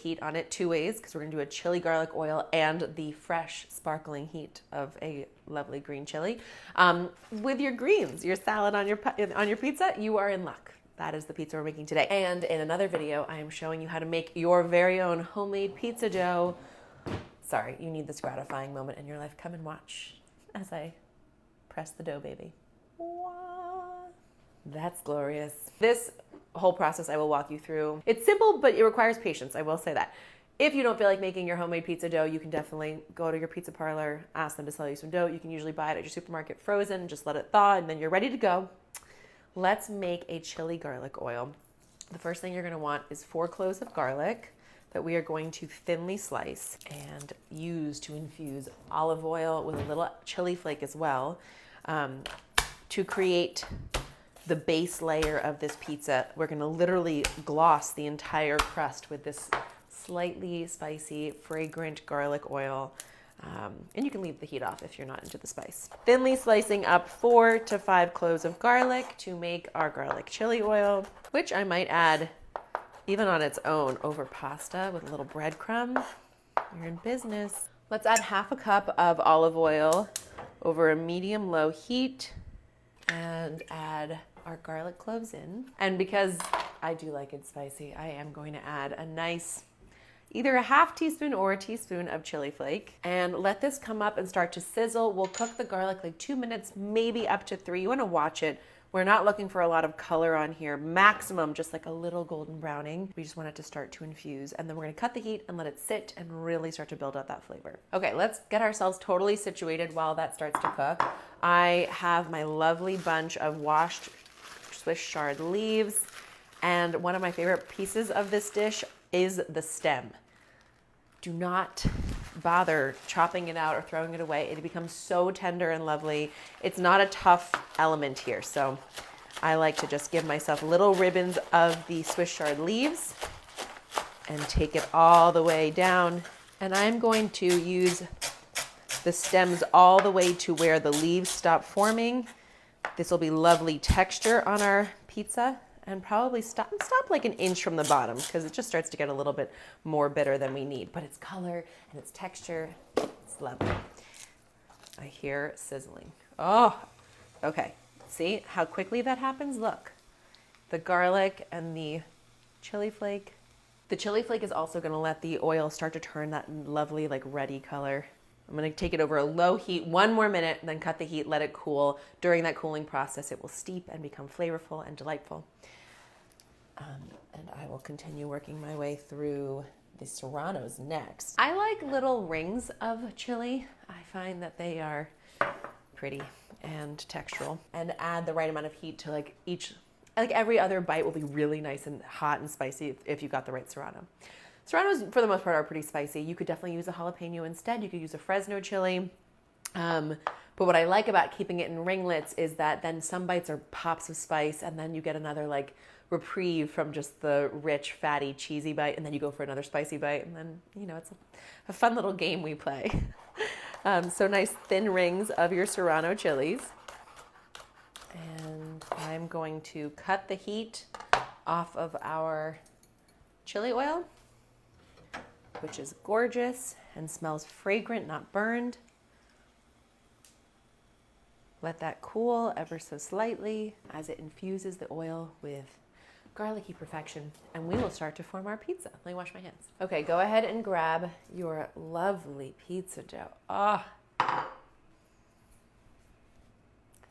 heat on it 2 ways, because we're gonna do a chili garlic oil and the fresh sparkling heat of a lovely green chili. With your greens, your salad on your pizza, you are in luck. That is the pizza we're making today. And in another video, I am showing you how to make your very own homemade pizza dough. Sorry, you need this gratifying moment in your life. Come and watch as I press the dough, baby. Wow. That's glorious. This whole process I will walk you through. It's simple, but it requires patience, I will say that. If you don't feel like making your homemade pizza dough, you can definitely go to your pizza parlor, ask them to sell you some dough. You can usually buy it at your supermarket frozen, just let it thaw, and then you're ready to go. Let's make a chili garlic oil. The first thing you're gonna want is 4 cloves of garlic that we are going to thinly slice and use to infuse olive oil with a little chili flake as well, to create the base layer of this pizza. We're gonna literally gloss the entire crust with this slightly spicy, fragrant garlic oil. And you can leave the heat off if you're not into the spice. Thinly slicing up 4 to 5 cloves of garlic to make our garlic chili oil, which I might add even on its own over pasta with a little breadcrumb. You're in business. Let's add 1/2 cup of olive oil over a medium-low heat and add our garlic cloves in. And because I do like it spicy, I am going to add a nice, either a 1/2 teaspoon or a teaspoon of chili flake, and let this come up and start to sizzle. We'll cook the garlic like 2 minutes, maybe up to 3. You want to watch it. We're not looking for a lot of color on here, maximum just like a little golden browning. We just want it to start to infuse, and then we're gonna cut the heat and let it sit and really start to build out that flavor. Okay, let's get ourselves totally situated while that starts to cook. I have my lovely bunch of washed Swiss chard leaves, and one of my favorite pieces of this dish is the stem. Do not bother chopping it out or throwing it away. It becomes so tender and lovely. It's not a tough element here, so I like to just give myself little ribbons of the Swiss chard leaves and take it all the way down. And I'm going to use the stems all the way to where the leaves stop forming. This will be lovely texture on our pizza. And probably stop like an inch from the bottom, because it just starts to get a little bit more bitter than we need. But its color and its texture, it's lovely. I hear sizzling. Oh, okay. See how quickly that happens? Look, the garlic and the chili flake. The chili flake is also gonna let the oil start to turn that lovely like reddy color. I'm gonna take it over a low heat 1 more minute, then cut the heat, let it cool. During that cooling process, it will steep and become flavorful and delightful. And I will continue working my way through the Serranos next. I like little rings of chili. I find that they are pretty and textural, and add the right amount of heat to like every other bite will be really nice and hot and spicy if you got the right Serrano. Serranos, for the most part, are pretty spicy. You could definitely use a jalapeno instead. You could use a Fresno chili. But what I like about keeping it in ringlets is that then some bites are pops of spice, and then you get another like reprieve from just the rich, fatty, cheesy bite, and then you go for another spicy bite, and then, you know, it's a fun little game we play. So nice thin rings of your Serrano chilies. And I'm going to cut the heat off of our chili oil, which is gorgeous and smells fragrant, not burned. Let that cool ever so slightly as it infuses the oil with garlicky perfection, and we will start to form our pizza. Let me wash my hands. Okay, go ahead and grab your lovely pizza dough. Oh, this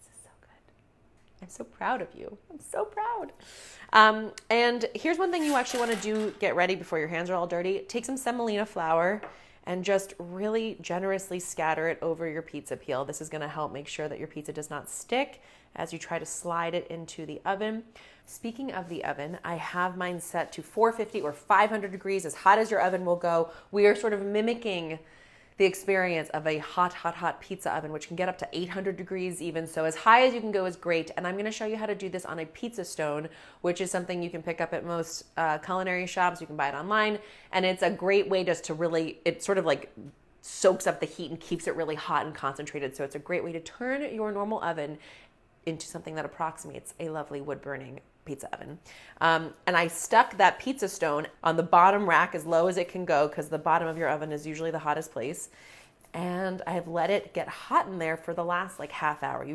is so good. I'm so proud of you. I'm so proud. And here's one thing you actually want to get ready before your hands are all dirty. Take some semolina flour and just really generously scatter it over your pizza peel. This is gonna help make sure that your pizza does not stick as you try to slide it into the oven. Speaking of the oven, I have mine set to 450 or 500 degrees, as hot as your oven will go. We are sort of mimicking the experience of a hot, hot, hot pizza oven, which can get up to 800 degrees even. So as high as you can go is great. And I'm gonna show you how to do this on a pizza stone, which is something you can pick up at most culinary shops. You can buy it online. And it's a great way just to really, it sort of like soaks up the heat and keeps it really hot and concentrated. So it's a great way to turn your normal oven into something that approximates a lovely wood burning pizza oven. And I stuck that pizza stone on the bottom rack as low as it can go because the bottom of your oven is usually the hottest place. And I have let it get hot in there for the last like half hour.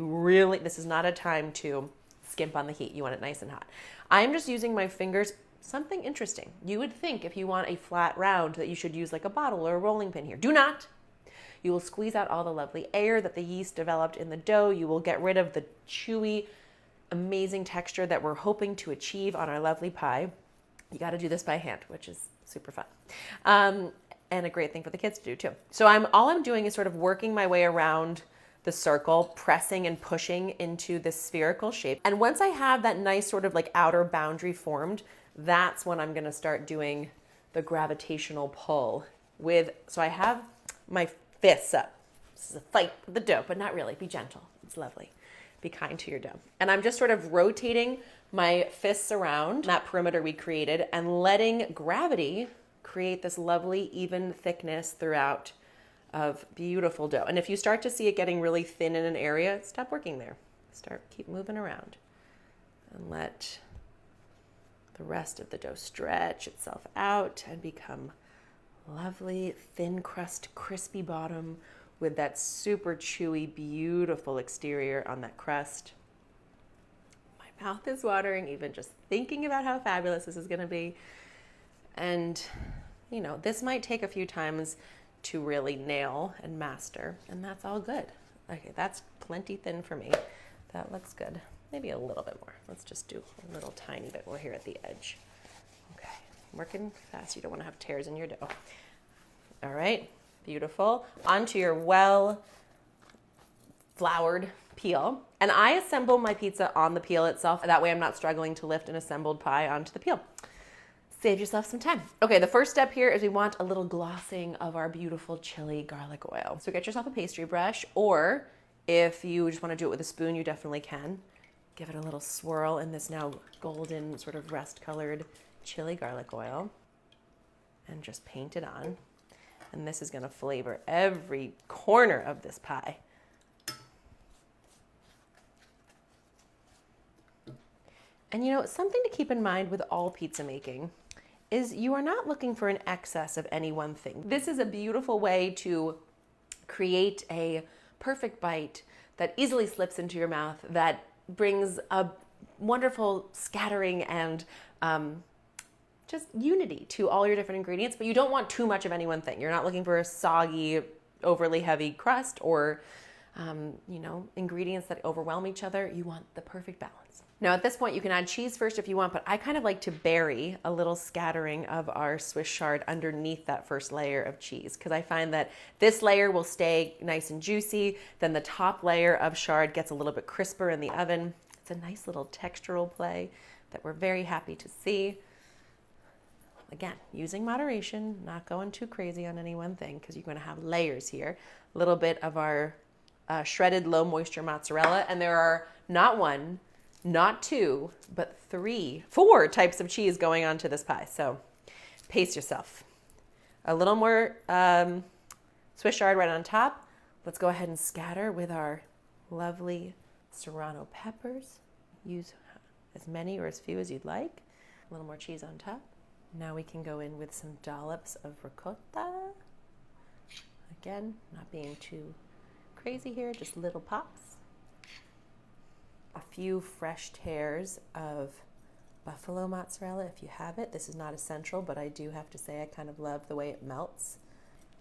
This is not a time to skimp on the heat. You want it nice and hot. I'm just using my fingers. Something interesting. You would think if you want a flat round that you should use like a bottle or a rolling pin here. Do not. You will squeeze out all the lovely air that the yeast developed in the dough. You will get rid of the chewy, amazing texture that we're hoping to achieve on our lovely pie. You got to do this by hand, which is super fun. And a great thing for the kids to do too. So all I'm doing is sort of working my way around the circle, pressing and pushing into this spherical shape. And once I have that nice sort of like outer boundary formed, that's when I'm gonna start doing the gravitational pull so I have my fists up. This is a fight with the dough, but not really. Be gentle. It's lovely. Be kind to your dough. And I'm just sort of rotating my fists around that perimeter we created and letting gravity create this lovely even thickness throughout of beautiful dough. And if you start to see it getting really thin in an area, stop working there. Keep moving around and let the rest of the dough stretch itself out and become lovely, thin crust, crispy bottom with that super chewy, beautiful exterior on that crust. My mouth is watering even just thinking about how fabulous this is going to be. And, this might take a few times to really nail and master, and that's all good. Okay, that's plenty thin for me. That looks good. Maybe a little bit more. Let's just do a little tiny bit more here at the edge. Okay, working fast. You don't want to have tears in your dough. All right, beautiful. Onto your well floured peel. And I assemble my pizza on the peel itself. That way I'm not struggling to lift an assembled pie onto the peel. Save yourself some time. Okay, the first step here is we want a little glossing of our beautiful chili garlic oil. So get yourself a pastry brush, or if you just want to do it with a spoon, you definitely can. Give it a little swirl in this now golden sort of rust-colored chili garlic oil and just paint it on. And this is gonna flavor every corner of this pie. And something to keep in mind with all pizza making is you are not looking for an excess of any one thing. This is a beautiful way to create a perfect bite that easily slips into your mouth, that brings a wonderful scattering and just unity to all your different ingredients, but you don't want too much of any one thing. You're not looking for a soggy, overly heavy crust or ingredients that overwhelm each other. You want the perfect balance. Now at this point you can add cheese first if you want, but I kind of like to bury a little scattering of our Swiss chard underneath that first layer of cheese, because I find that this layer will stay nice and juicy, then the top layer of chard gets a little bit crisper in the oven. It's a nice little textural play that we're very happy to see. Again, using moderation, not going too crazy on any one thing, because you're going to have layers here. A little bit of our shredded low moisture mozzarella, and there are not one, not two, but four types of cheese going onto this pie. So pace yourself. A little more Swiss chard right on top. Let's go ahead and scatter with our lovely Serrano peppers. Use as many or as few as you'd like. A little more cheese on top. Now we can go in with some dollops of ricotta. Again, not being too crazy here, just little pops. A few fresh tears of buffalo mozzarella if you have it. This is not essential, but I do have to say I kind of love the way it melts.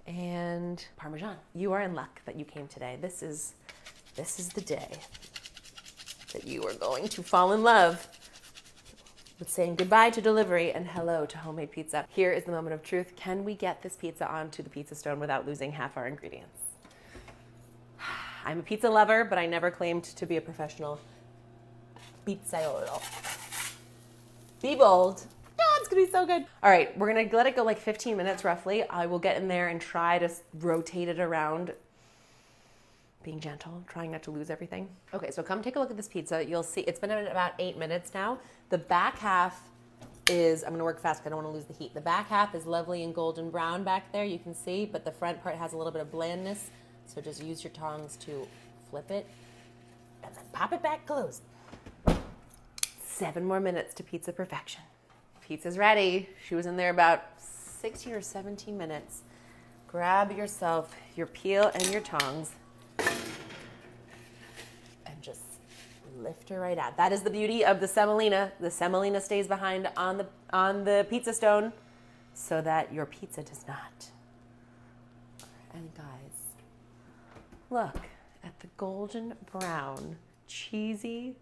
And Parmesan. You are in luck that you came today. This is the day that you are going to fall in love with saying goodbye to delivery and hello to homemade pizza. Here is the moment of truth. Can we get this pizza onto the pizza stone without losing half our ingredients? I'm a pizza lover, but I never claimed to be a professional pizzaiolo. Be bold. Oh, it's gonna be so good. All right, we're gonna let it go like 15 minutes roughly. I will get in there and try to rotate it around, being gentle, trying not to lose everything. Okay, so come take a look at this pizza. You'll see it's been at about 8 minutes now. The back half is, I'm gonna work fast because I don't wanna lose the heat. The back half is lovely and golden brown back there, you can see, but the front part has a little bit of blandness. So just use your tongs to flip it and then pop it back closed. 7 more minutes to pizza perfection. Pizza's ready. She was in there about 16 or 17 minutes. Grab yourself your peel and your tongs and just lift her right out. That is the beauty of the semolina. The semolina stays behind on the pizza stone so that your pizza does not. And guys, look at the golden brown, cheesy,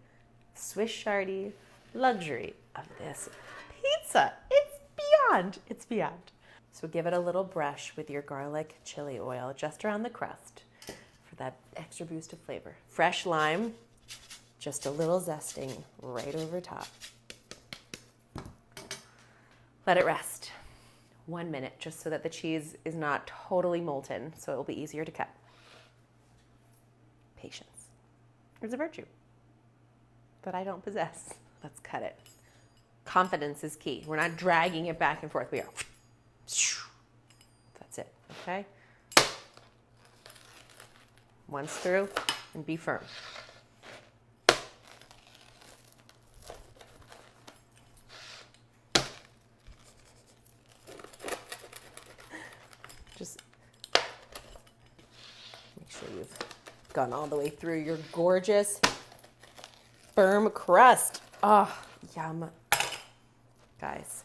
Swiss chardy luxury of this pizza. It's beyond. So give it a little brush with your garlic chili oil just around the crust for that extra boost of flavor. Fresh lime, just a little zesting right over top. Let it rest 1 minute just so that the cheese is not totally molten, so it will be easier to cut. Patience is a virtue that I don't possess. Let's cut it. Confidence is key. We're not dragging it back and forth. We are. That's it, okay? Once through and be firm. Just make sure you've gone all the way through your gorgeous, firm crust. Oh, yum. Guys,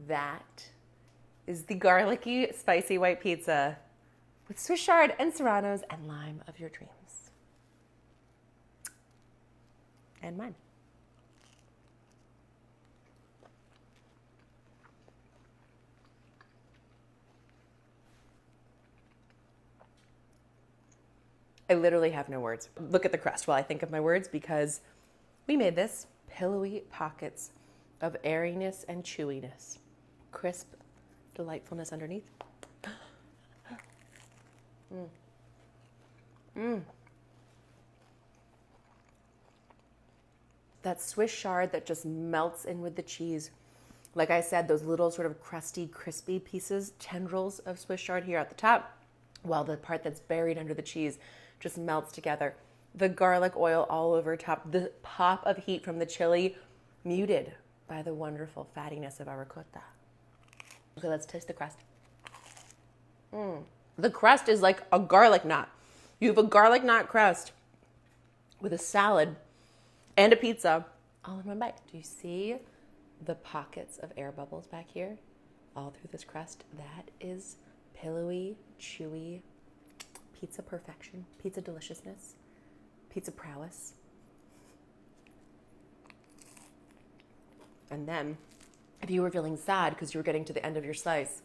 that is the garlicky, spicy white pizza with Swiss chard and Serranos and lime of your dreams. And mine. I literally have no words. Look at the crust while I think of my words, because we made this. Pillowy pockets of airiness and chewiness. Crisp delightfulness underneath. That Swiss chard that just melts in with the cheese. Like I said, those little sort of crusty, crispy pieces, tendrils of Swiss chard here at the top, while the part that's buried under the cheese just melts together. The garlic oil all over top, the pop of heat from the chili, muted by the wonderful fattiness of our ricotta. Okay, let's taste the crust. The crust is like a garlic knot. You have a garlic knot crust with a salad and a pizza all in one bite. Do you see the pockets of air bubbles back here all through this crust? That is pillowy, chewy pizza perfection, pizza deliciousness, pizza prowess. And then, if you were feeling sad because you were getting to the end of your slice,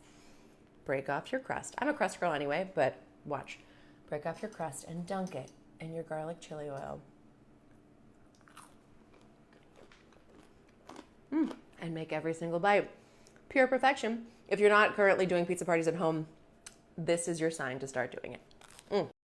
break off your crust. I'm a crust girl anyway, but watch. Break off your crust and dunk it in your garlic chili oil. And make every single bite pure perfection. If you're not currently doing pizza parties at home, this is your sign to start doing it.